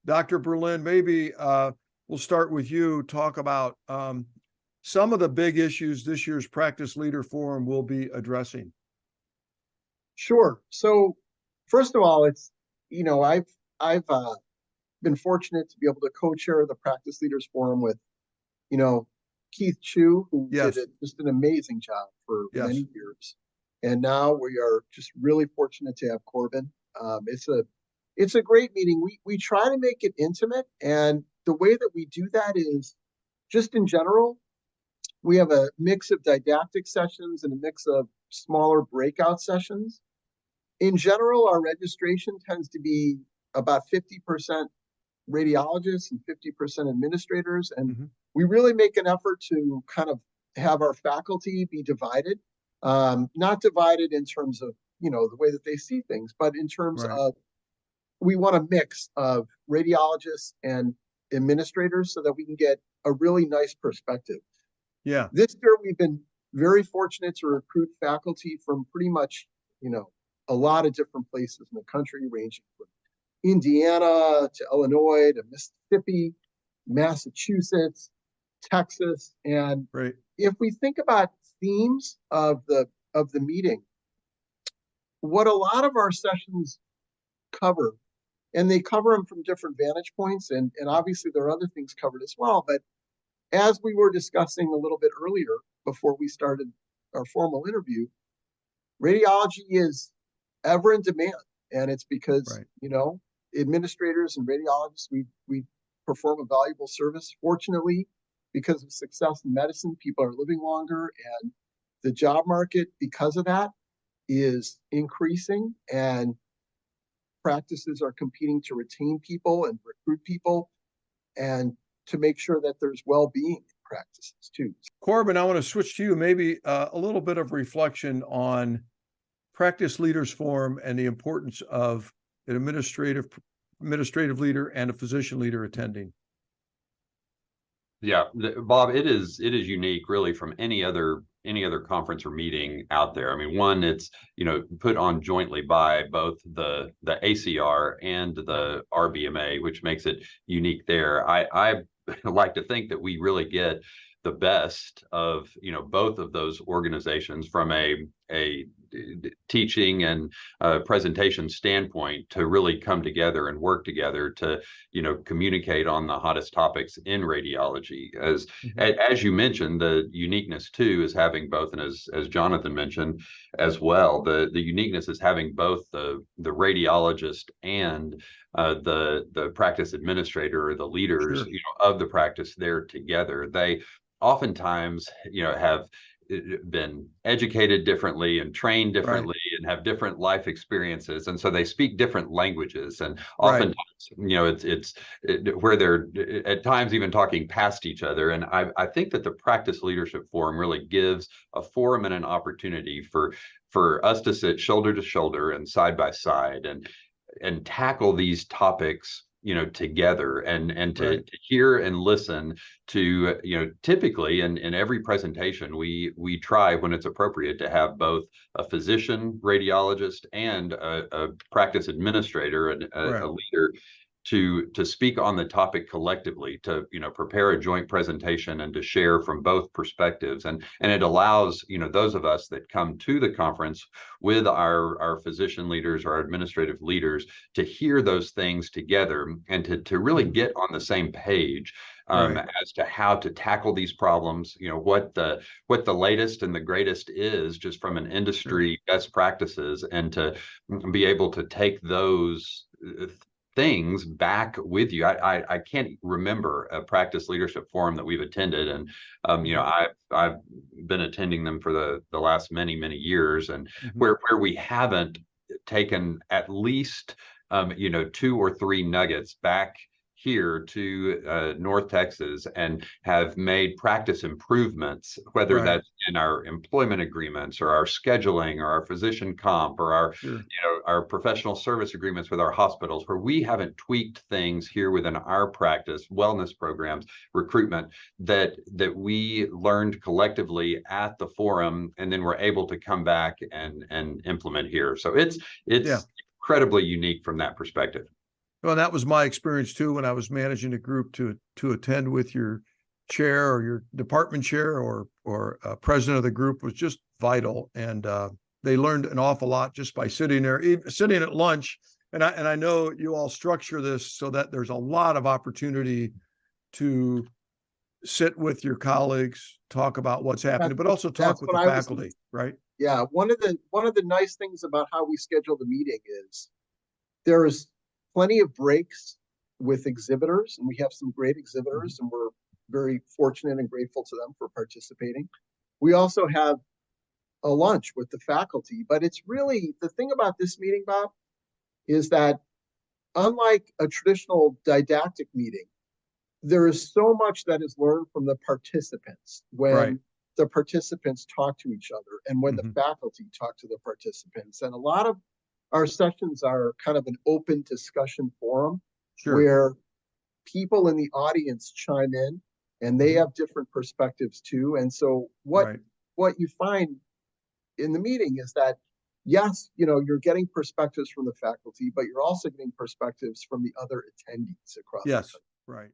Dr. Berlin, maybe we'll start with you. Talk about some of the big issues this year's Practice Leader Forum will be addressing. Sure. So, first of all, it's I've been fortunate to be able to co-chair the Practice Leaders Forum with Keith Chu, who Yes. did just an amazing job for Yes. many years, and now we are just really fortunate to have Corbin. It's a great meeting. We try to make it intimate, and the way that we do that is just in general. We have a mix of didactic sessions and a mix of smaller breakout sessions. In general, our registration tends to be about 50% radiologists and 50% administrators. And we really make an effort to kind of have our faculty be divided, not divided in terms of, the way that they see things, but in terms of we want a mix of radiologists and administrators so that we can get a really nice perspective. Yeah. This year, we've been very fortunate to recruit faculty from pretty much, a lot of different places in the country, ranging from Indiana to Illinois to Mississippi, Massachusetts, Texas. And if we think about themes of the meeting, what a lot of our sessions cover, and they cover them from different vantage points, and obviously there are other things covered as well, but as we were discussing a little bit earlier before we started our formal interview, radiology is ever in demand. And it's because, administrators and radiologists, we perform a valuable service. Fortunately, because of success in medicine, people are living longer, and the job market, because of that, is increasing, and practices are competing to retain people and recruit people, and to make sure that there's well-being in practices too. Corbin, I want to switch to you. Maybe a little bit of reflection on Practice Leaders Forum and the importance of an administrative leader and a physician leader attending. Yeah, Bob, it is unique really from any other conference or meeting out there. I mean, one, it's put on jointly by both the ACR and the RBMA, which makes it unique there. I like to think that we really get the best of both of those organizations from a teaching and presentation standpoint to really come together and work together to communicate on the hottest topics in radiology. As you mentioned, the uniqueness too is having both, and as Jonathan mentioned as well, the uniqueness is having both the radiologist and the practice administrator or the leaders of the practice there together. They oftentimes have been educated differently and trained differently and have different life experiences, and so they speak different languages, and oftentimes it's where they're at times even talking past each other. And I think that the Practice Leadership Forum really gives a forum and an opportunity for us to sit shoulder to shoulder and side by side and tackle these topics together, and to hear and listen to, typically in every presentation, we try when it's appropriate to have both a physician radiologist and a practice administrator and a leader to speak on the topic collectively, to prepare a joint presentation and to share from both perspectives, and it allows those of us that come to the conference with our physician leaders or our administrative leaders to hear those things together and to really get on the same page as to how to tackle these problems, what the latest and the greatest is just from an industry best practices, and to be able to take those things back with you. I can't remember a Practice Leadership Forum that we've attended, and I've been attending them for the last many years, and where we haven't taken at least 2 or 3 nuggets back here to North Texas and have made practice improvements, whether that's in our employment agreements or our scheduling or our physician comp or our our professional service agreements with our hospitals, where we haven't tweaked things here within our practice, wellness programs, recruitment, that we learned collectively at the forum, and then we're able to come back and implement here. So it's incredibly unique from that perspective. Well, that was my experience too, when I was managing a group to attend with your chair or your department chair or president of the group was just vital. And they learned an awful lot just by sitting there, sitting at lunch. And I know you all structure this so that there's a lot of opportunity to sit with your colleagues, talk about what's happening, but also talk That's with what the I was faculty, right? Yeah, one of the nice things about how we schedule the meeting is there is plenty of breaks with exhibitors, and we have some great exhibitors, and we're very fortunate and grateful to them for participating. We also have a lunch with the faculty, but it's really the thing about this meeting, Bob, is that unlike a traditional didactic meeting, there is so much that is learned from the participants when Right. the participants talk to each other and when the Mhm. faculty talk to the participants. And a lot of our sessions are kind of an open discussion forum Sure. where people in the audience chime in and they have different perspectives too. And so Right. what you find in the meeting is that yes, you're getting perspectives from the faculty, but you're also getting perspectives from the other attendees across the Yes. country. Right.